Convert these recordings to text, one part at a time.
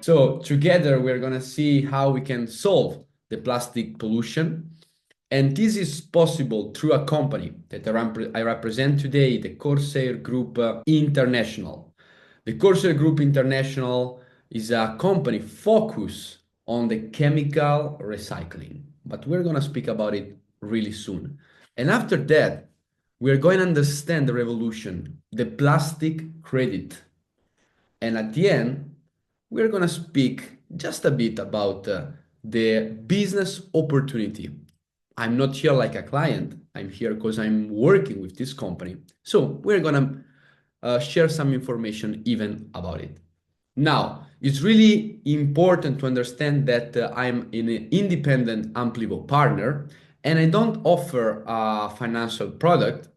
So together we're gonna see how we can solve the plastic pollution. And this is possible through a company that I represent today, the Corsair Group International. The Corsair Group International is a company focused on the chemical recycling, but we're gonna speak about it really soon. And after that, we're going to understand the revolution, the plastic credit. And at the end, we're going to speak just a bit about the business opportunity. I'm not here like a client. I'm here because I'm working with this company. So we're going to share some information even about it. Now, it's really important to understand that I'm an independent AMPLIVO partner and I don't offer a financial product.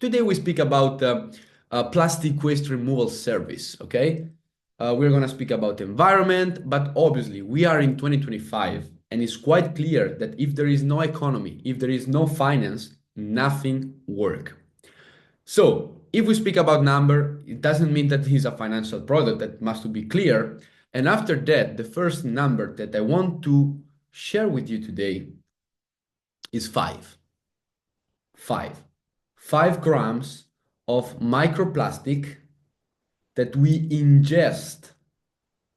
Today we speak about plastic waste removal service, okay? We're gonna speak about environment, but obviously we are in 2025 and it's quite clear that if there is no economy, if there is no finance, nothing works. So if we speak about number, it doesn't mean that it's a financial product, that must be clear. And after that, the first number that I want to share with you today is 5. 5 grams of microplastic that we ingest,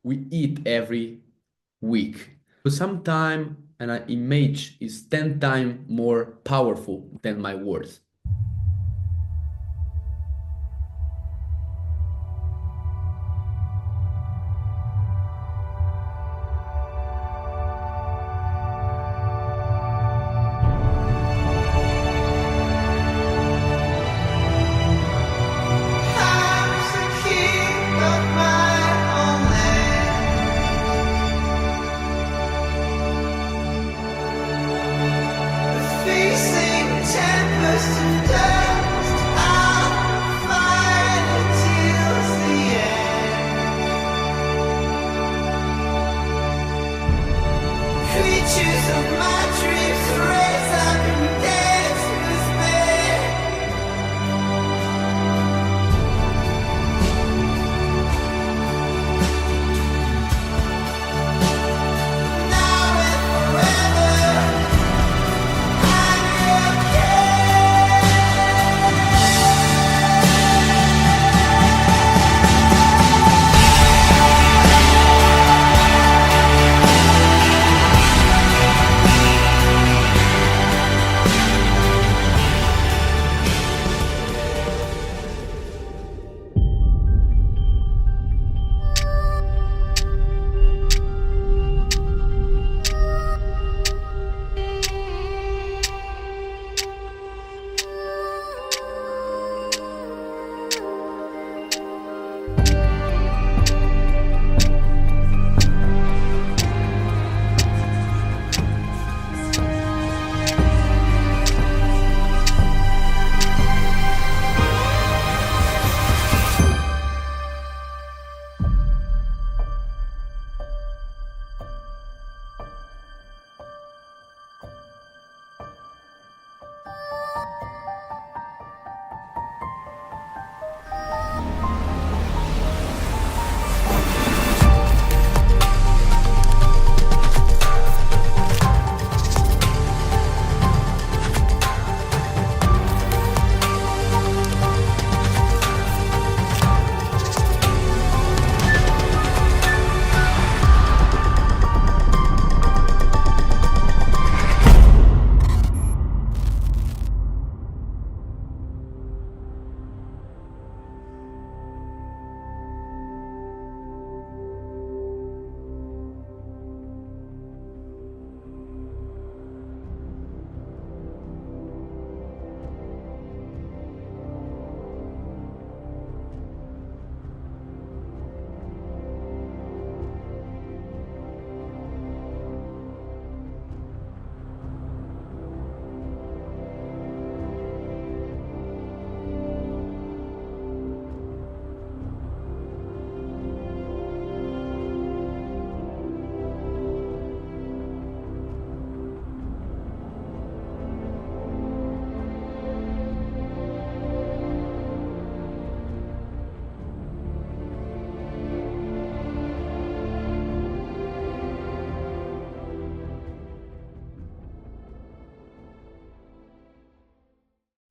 we eat every week. So sometimes an image is 10 times more powerful than my words. Facing tempest.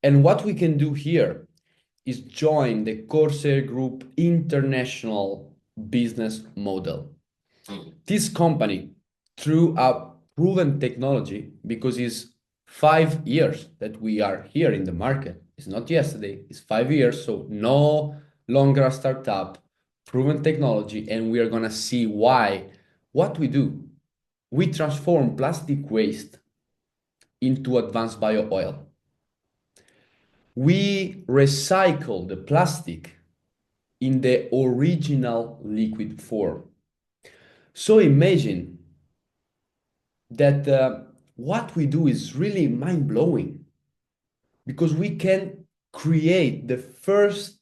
And what we can do here is join the Corsair Group International business model. This company, through a proven technology, because it's 5 years that we are here in the market, it's not yesterday, it's 5 years, so no longer a startup, proven technology, and we are gonna see why. What we do, we transform plastic waste into advanced bio oil. We recycle the plastic in the original liquid form. So imagine that what we do is really mind-blowing, because we can create the first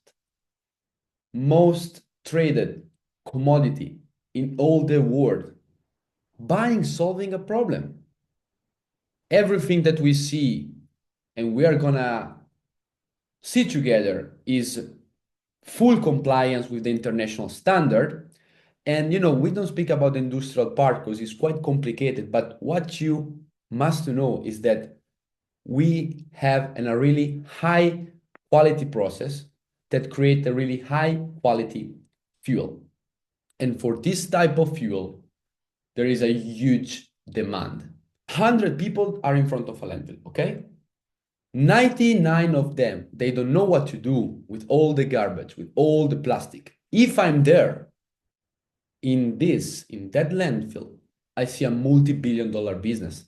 most traded commodity in all the world by solving a problem. Everything that we see and we are gonna see together is full compliance with the international standard. And we don't speak about the industrial part because it's quite complicated, but what you must know is that we have a really high quality process that create a really high quality fuel. And for this type of fuel, there is a huge demand. 100 people are in front of a landfill, okay? 99 of them, they don't know what to do with all the garbage, with all the plastic. If I'm there in that landfill, I see a multi-billion-dollar business.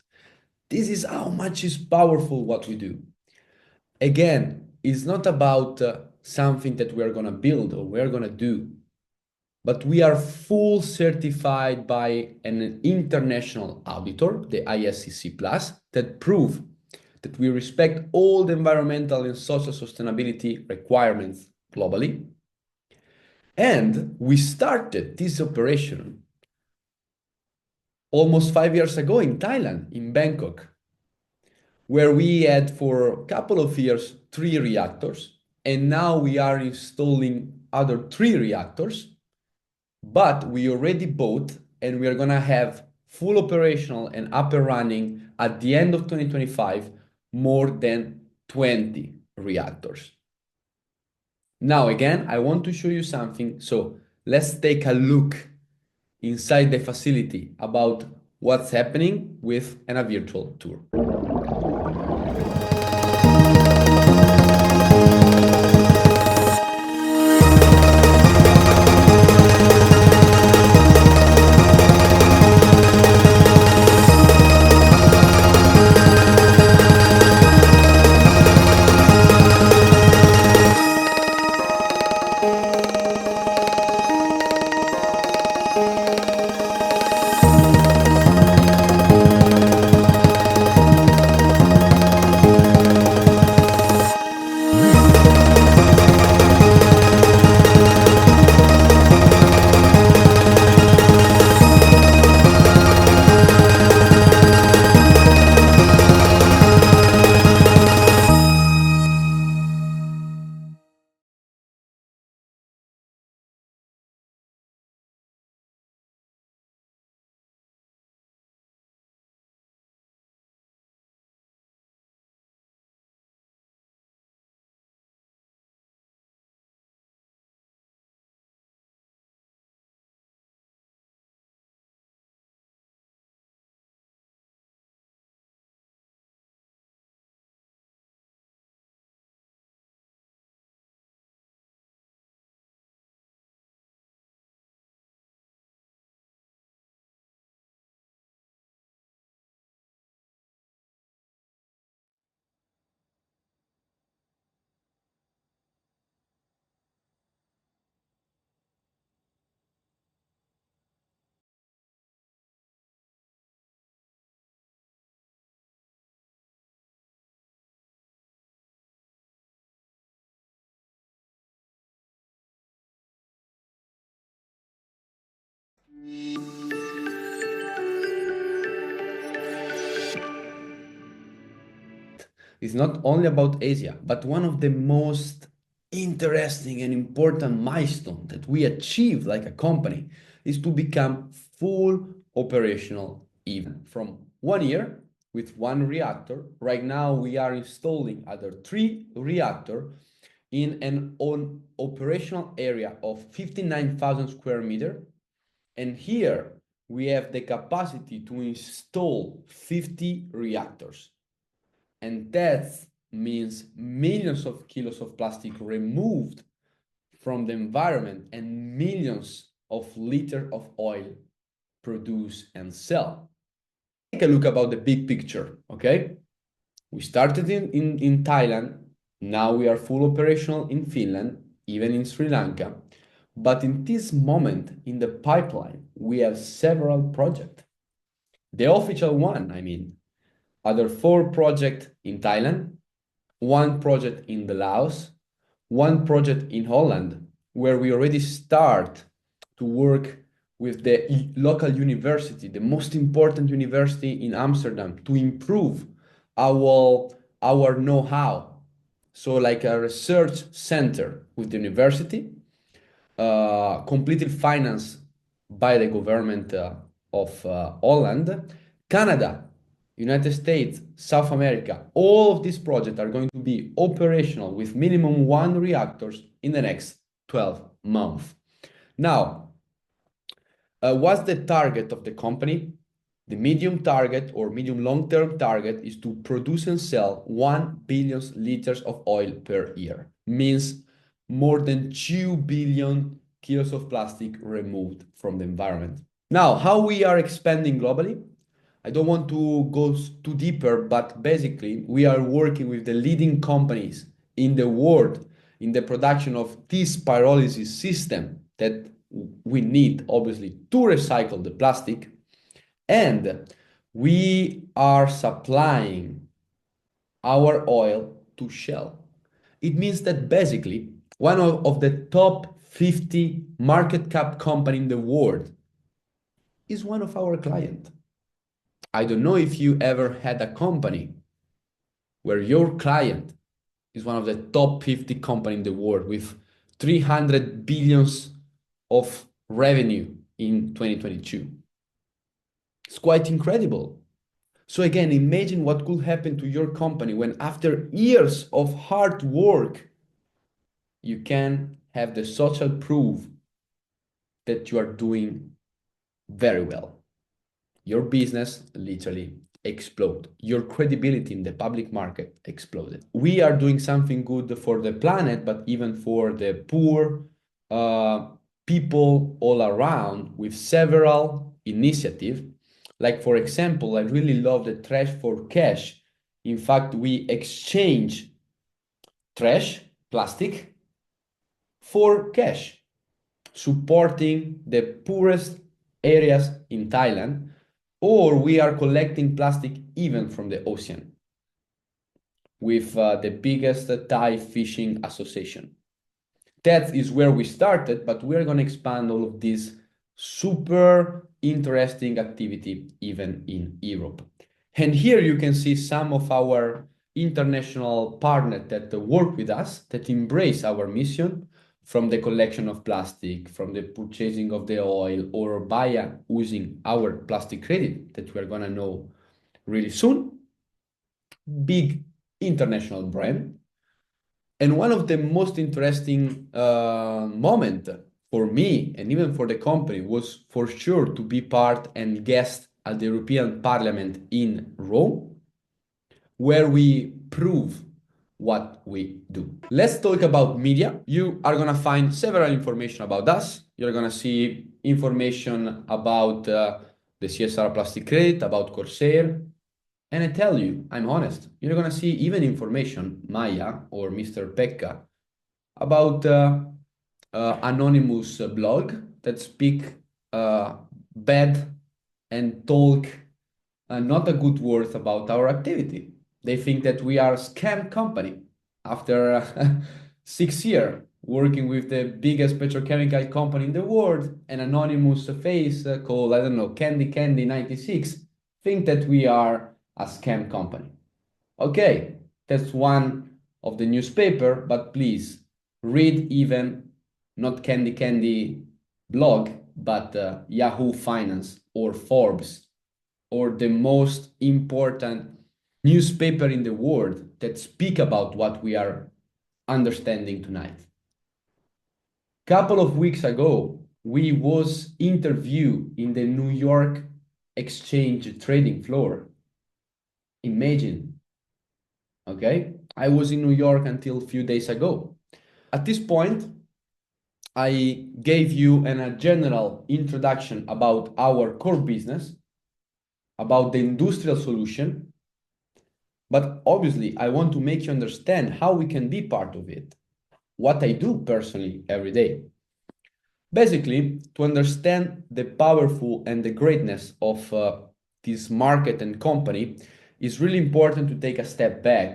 This is how much is powerful what we do. Again, it's not about something that we are gonna build or we're gonna do, but we are full certified by an international auditor, the ISCC Plus, that prove that we respect all the environmental and social sustainability requirements globally. And we started this operation almost 5 years ago in Thailand, in Bangkok, where we had for a couple of years 3 reactors, and now we are installing other 3 reactors, but we already bought and we are gonna have full operational and up and running at the end of 2025, more than 20 reactors. Now, again, I want to show you something. So let's take a look inside the facility about what's happening with a virtual tour. It's not only about Asia, but one of the most interesting and important milestone that we achieve like a company is to become full operational even from 1 year with one reactor. Right now, we are installing other 3 reactors in an operational area of 59,000 square meters. And here we have the capacity to install 50 reactors. And that means millions of kilos of plastic removed from the environment and millions of liters of oil produced and sell. Take a look about the big picture, okay? We started in Thailand. Now we are full operational in Finland, even in Sri Lanka. But in this moment, in the pipeline, we have several projects. The official one, I mean, other 4 projects in Thailand, 1 project in the Laos, 1 project in Holland, where we already start to work with the local university, the most important university in Amsterdam, to improve our know-how. So like a research center with the university, completely financed by the government of Holland, Canada, United States, South America. All of these projects are going to be operational with minimum 1 reactors in the next 12 months. Now, what's the target of the company? The medium target or medium long-term target is to produce and sell 1 billion liters of oil per year. Means more than 2 billion kilos of plastic removed from the environment. Now, how we are expanding globally? I don't want to go too deeper, but basically we are working with the leading companies in the world in the production of this pyrolysis system that we need, obviously, to recycle the plastic. And we are supplying our oil to Shell. It means that basically one of the top 50 market cap company in the world is one of our clients. I don't know if you ever had a company where your client is one of the top 50 company in the world with 300 billions of revenue in 2022. It's quite incredible. So again, imagine what could happen to your company when after years of hard work, you can have the social proof that you are doing very well. Your business literally exploded. Your credibility in the public market exploded. We are doing something good for the planet, but even for the poor people all around with several initiatives. Like, for example, I really love the trash for cash. In fact, we exchange trash, plastic, for cash, supporting the poorest areas in Thailand, or we are collecting plastic even from the ocean with the biggest Thai fishing association. That is where we started, but we're going to expand all of this super interesting activity even in Europe. And here you can see some of our international partners that work with us, that embrace our mission, from the collection of plastic, from the purchasing of the oil, or by using our plastic credit that we're going to know really soon. Big international brand. And one of the most interesting moments for me and even for the company was for sure to be part and guest at the European Parliament in Rome, where we prove what we do. Let's talk about media. You are going to find several information about us. You're going to see information about the CSR Plastic Credit, about Corsair. And I tell you, I'm honest, you're going to see even information, Maya or Mr. Pekka, about anonymous blog that speak bad and talk not a good word about our activity. They think that we are a scam company after 6 years working with the biggest petrochemical company in the world. An anonymous face called, I don't know, Candy 96, think that we are a scam company. Okay, that's one of the newspaper, but please read even not Candy blog, but Yahoo Finance or Forbes or the most important newspaper in the world that speak about what we are understanding tonight. Couple of weeks ago, we was interviewed in the New York exchange trading floor. Imagine, okay? I was in New York until a few days ago. At this point, I gave you a general introduction about our core business, about the industrial solution, but obviously I want to make you understand how we can be part of it, what I do personally every day. Basically, to understand the powerful and the greatness of this market and company, it's really important to take a step back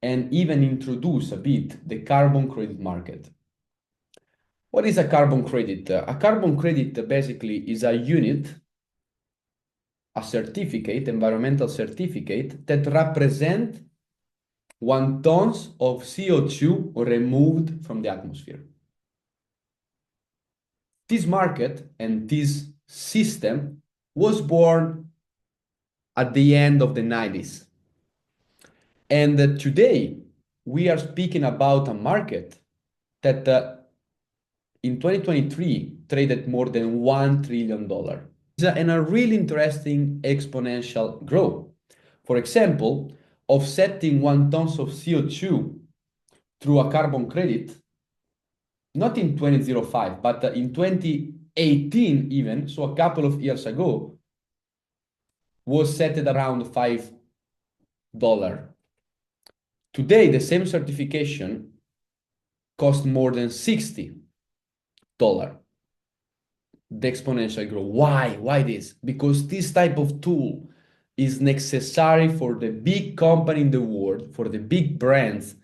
and even introduce a bit the carbon credit market. What is a carbon credit? A carbon credit basically is a unit, a certificate, environmental certificate that represent 1 ton of CO2 removed from the atmosphere. This market and this system was born at the end of the 90s. And today we are speaking about a market that in 2023 traded more than $1 trillion. And a really interesting exponential growth. For example, offsetting 1 ton of CO2 through a carbon credit, not in 2005, but in 2018 even, so a couple of years ago, was set at around $5. Today, the same certification costs more than $60. The exponential growth. Why? Why this? Because this type of tool is necessary for the big company in the world, for the big brands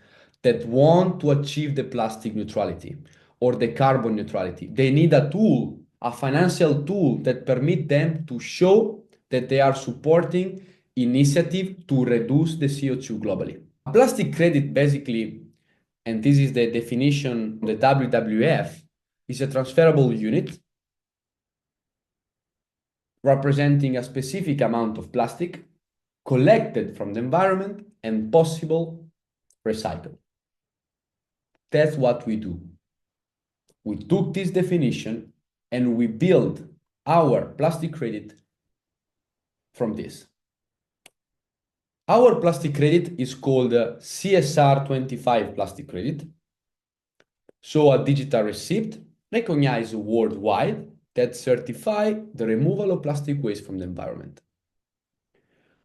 that want to achieve the plastic neutrality or the carbon neutrality. They need a tool, a financial tool that permit them to show that they are supporting initiative to reduce the CO2 globally. A plastic credit basically, and this is the definition of the WWF, is a transferable unit representing a specific amount of plastic collected from the environment and possible recycled. That's what we do. We took this definition and we built our plastic credit from this. Our plastic credit is called CSR 25 plastic credit. So a digital receipt recognized worldwide that certify the removal of plastic waste from the environment.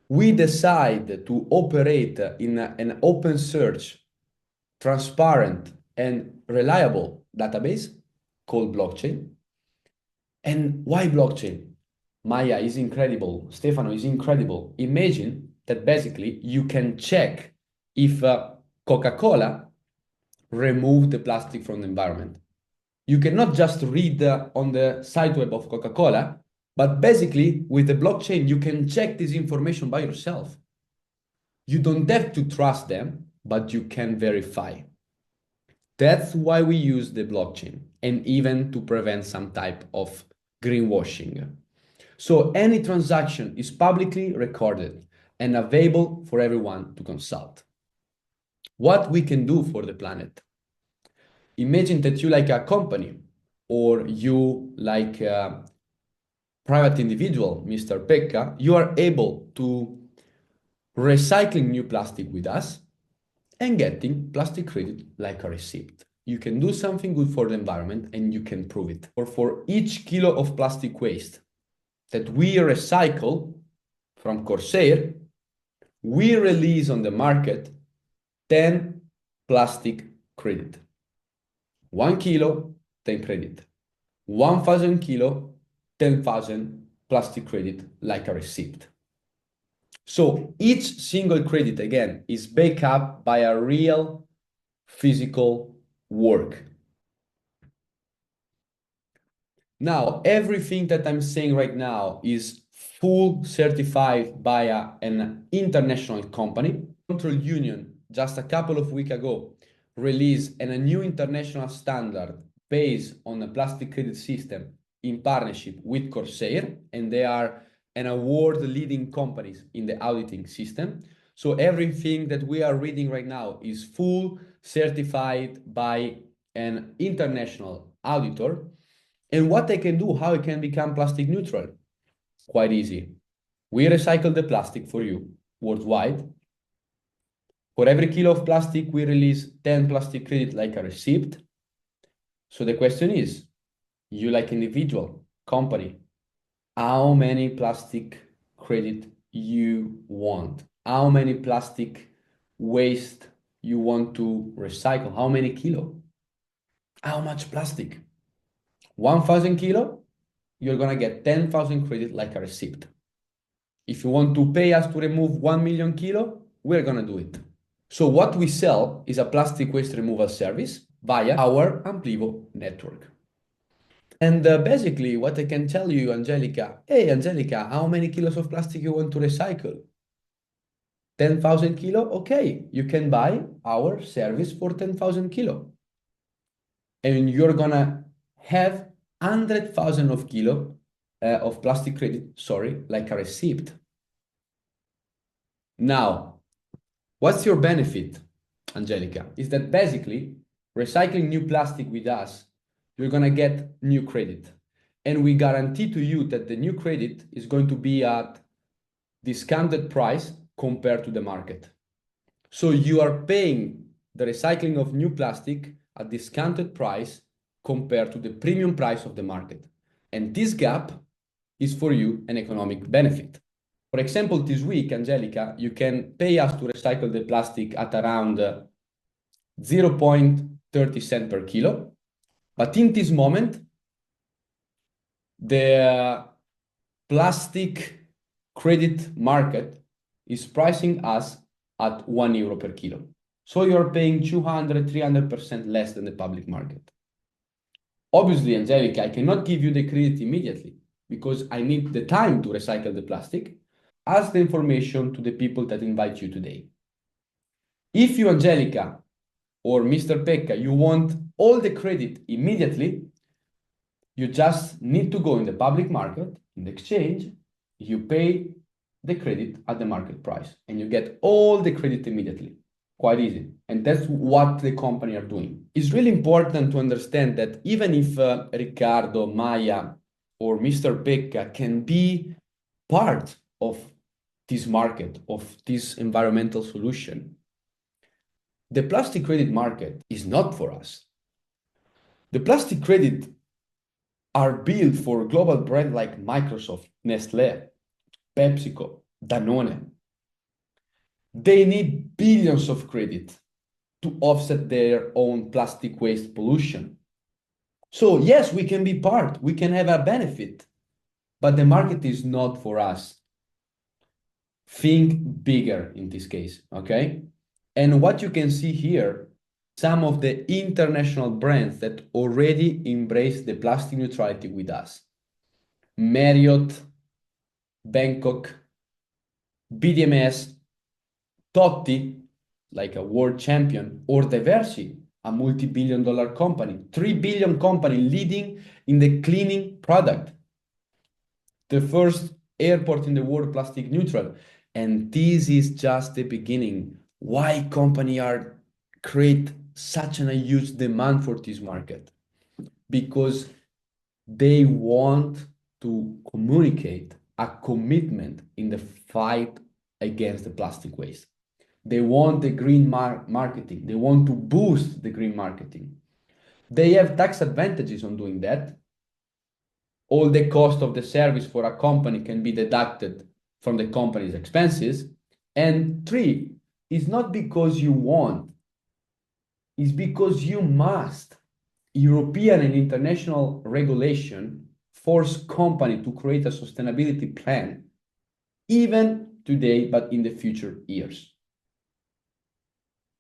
We decide to operate in an open source, transparent and reliable database called blockchain. And why blockchain? Maya is incredible. Stefano is incredible. Imagine that basically you can check if Coca-Cola removed the plastic from the environment. You cannot just read on the site web of Coca-Cola, but basically with the blockchain, you can check this information by yourself. You don't have to trust them, but you can verify. That's why we use the blockchain, and even to prevent some type of greenwashing. So any transaction is publicly recorded and available for everyone to consult. What we can do for the planet? Imagine that you like a company or you like a private individual, Mr. Pekka, you are able to recycling new plastic with us and getting plastic credit like a receipt. You can do something good for the environment and you can prove it. Or for each kilo of plastic waste that we recycle from Corsair, we release on the market 10 plastic credit. 1 kilo, 10 credit. 1,000 kilo, 10,000 plastic credit like a receipt. So each single credit, again, is backed up by a real physical work. Now, everything that I'm saying right now is full certified by an international company. Control Union, just a couple of weeks ago, released a new international standard based on a plastic credit system in partnership with Corsair, and they are and award-leading companies in the auditing system. So everything that we are reading right now is full certified by an international auditor. And what they can do, how it can become plastic neutral? Quite easy. We recycle the plastic for you worldwide. For every kilo of plastic, we release 10 plastic credits like a receipt. So the question is, you like individual, company, how many plastic credit you want? How many plastic waste you want to recycle? How many kilo? How much plastic? 1,000 kilo, you're gonna get 10,000 credit like a receipt. If you want to pay us to remove 1 million kilo, we're gonna do it. So what we sell is a plastic waste removal service via our AMPLIVO network. And basically what I can tell you, Angelica, hey, Angelica, how many kilos of plastic you want to recycle? 10,000 kilo? Okay, you can buy our service for 10,000 kilo. And you're gonna have 100,000 of kilo of plastic credit, sorry, like a receipt. Now, what's your benefit, Angelica? Is that basically recycling new plastic with us, you're gonna get new credit. And we guarantee to you that the new credit is going to be at discounted price compared to the market. So you are paying the recycling of new plastic at discounted price compared to the premium price of the market. And this gap is for you an economic benefit. For example, this week, Angelica, you can pay us to recycle the plastic at around 0.30 cent per kilo. But in this moment, the plastic credit market is pricing us at €1 per kilo. So you're paying 200, 300% less than the public market. Obviously, Angelica, I cannot give you the credit immediately because I need the time to recycle the plastic. Ask the information to the people that invite you today. If you, Angelica, or Mr. Pekka, you want all the credit immediately, you just need to go in the public market, in the exchange, you pay the credit at the market price, and you get all the credit immediately. Quite easy. And that's what the company are doing. It's really important to understand that even if Riccardo, Maya, or Mr. Pekka can be part of this market, of this environmental solution, the plastic credit market is not for us. The plastic credit are built for global brands like Microsoft, Nestlé, PepsiCo, Danone. They need billions of credit to offset their own plastic waste pollution. So yes, we can be part, we can have a benefit, but the market is not for us. Think bigger in this case, okay? And what you can see here, some of the international brands that already embrace the plastic neutrality with us. Marriott, Bangkok, BDMS, Totti, like a world champion, or Diversi, a multi-billion-dollar company, 3 billion company leading in the cleaning product. The first airport in the world plastic neutral. And this is just the beginning. Why companies are create such a huge demand for this market? Because they want to communicate a commitment in the fight against the plastic waste. They want the green marketing. They want to boost the green marketing. They have tax advantages on doing that. All the cost of the service for a company can be deducted from the company's expenses. And three, it's not because you want, it's because you must. European and international regulation force company to create a sustainability plan, even today, but in the future years.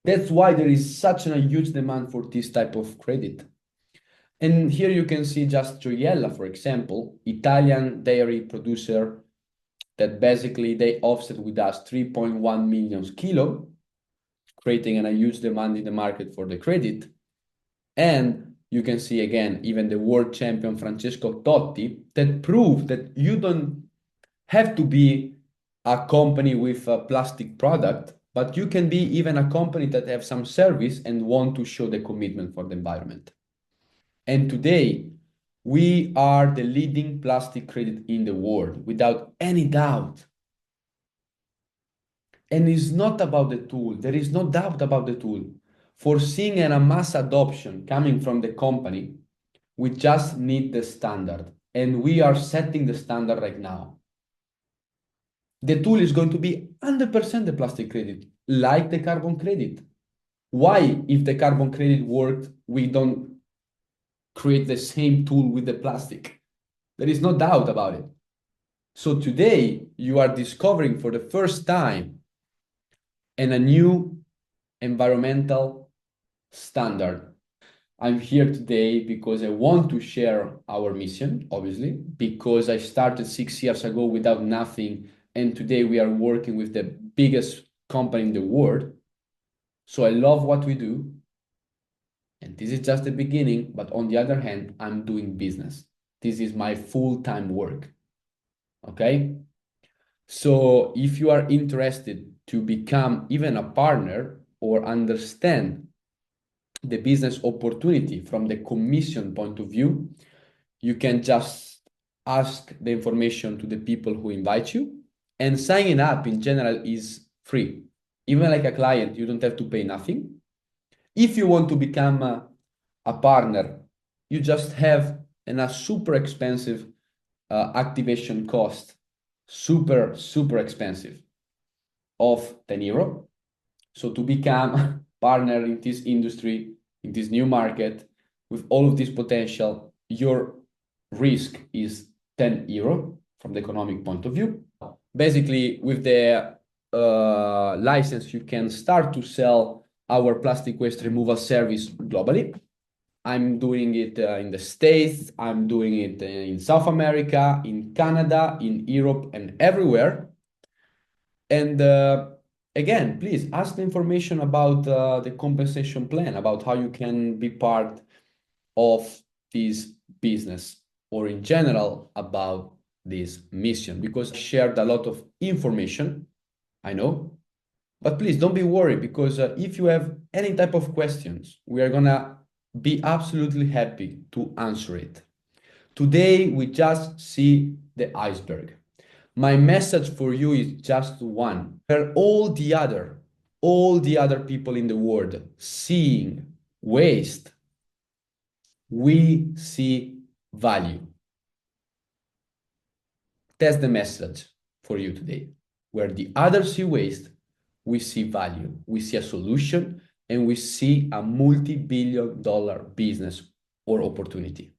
That's why there is such a huge demand for this type of credit. And here you can see just Gioiella, for example, Italian dairy producer that basically they offset with us 3.1 million kilo, creating a huge demand in the market for the credit. And you can see again, even the world champion Francesco Totti that proved that you don't have to be a company with a plastic product, but you can be even a company that have some service and want to show the commitment for the environment. And today, we are the leading plastic credit in the world, without any doubt. And it's not about the tool. There is no doubt about the tool. For seeing a mass adoption coming from the company, we just need the standard. And we are setting the standard right now. The tool is going to be 100% the plastic credit, like the carbon credit. Why, if the carbon credit worked, we don't create the same tool with the plastic? There is no doubt about it. So today, you are discovering for the first time a new environmental standard. I'm here today because I want to share our mission, obviously, because I started 6 years ago without nothing, and today we are working with the biggest company in the world. So I love what we do, and this is just the beginning, but on the other hand, I'm doing business. This is my full-time work, okay? So if you are interested to become even a partner or understand the business opportunity from the commission point of view, you can just ask the information to the people who invite you, and signing up in general is free. Even like a client, you don't have to pay nothing. If you want to become a partner, you just have a super expensive activation cost, super expensive, of €10. So to become partner in this industry, in this new market, with all of this potential, your risk is €10 from the economic point of view. Basically, with the license, you can start to sell our plastic waste removal service globally. I'm doing it in the States, I'm doing it in South America, in Canada, in Europe, and everywhere. And again, please ask the information about the compensation plan, about how you can be part of this business, or in general about this mission, because I shared a lot of information, I know, but please don't be worried, because if you have any type of questions, we are gonna be absolutely happy to answer it. Today, we just see the iceberg. My message for you is just one. Where all the other people in the world seeing waste, we see value. That's the message for you today. Where the others see waste, we see value, we see a solution, and we see a multi-billion-dollar business or opportunity.